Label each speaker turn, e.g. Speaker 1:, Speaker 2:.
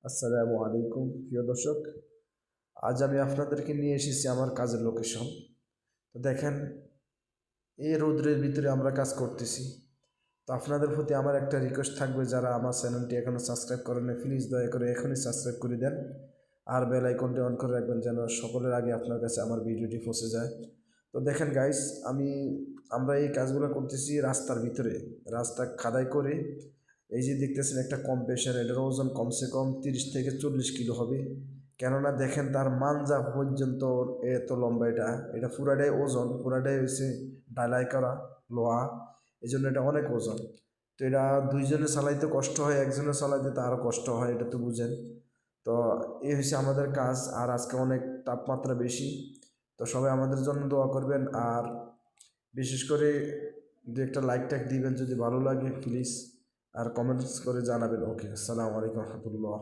Speaker 1: আসসালামু আলাইকুম প্রিয় দর্শক। আজ আমি আপনাদেরকে নিয়ে এসেছি আমার কাজের লোকেশন। তো দেখেন, এই রৌদ্রের ভিতরে আমরা কাজ করতেছি। তো আপনাদের প্রতি আমার একটা রিকোয়েস্ট থাকবে, যারা আমার চ্যানেলটি এখনও সাবস্ক্রাইব করেন প্লিজ দয়া করে এখনই সাবস্ক্রাইব করে দেন, আর বেল আইকনটি অন করে রাখবেন যেন সকলের আগে আপনার কাছে আমার ভিডিওটি পৌঁছে যায়। তো দেখেন গাইস, আমরা এই কাজগুলো করতেছি রাস্তার ভিতরে, রাস্তা খাদাই করে। এই যে দেখতেছেন একটা কম্প্রেসার, এটার ওজন কমসে কম 30 থেকে 40 কিলো হবে। কেননা দেখেন তার মানজা পর্যন্ত এত লম্বা, এটা পুরাটাই ওজন, পুরাটাই হয়েছে ডালাই করা লোহা, এই জন্য এটা অনেক ওজন। তো এটা দুইজনে চালাইতে কষ্ট হয়, একজনে চালাইতে তো আরও কষ্ট হয়, এটা তো বুঝেন। তো এই হচ্ছে আমাদের কাজ, আর আজকে অনেক তাপমাত্রা বেশি। তো সবাই আমাদের জন্য দোয়া করবেন, আর বিশেষ করে দু একটা লাইক টাইক দিবেন যদি ভালো লাগে প্লিজ, আর কমেন্টস করে জানাবেন। ওকে, আসসালামু আলাইকুম রহমতুল্লাহ।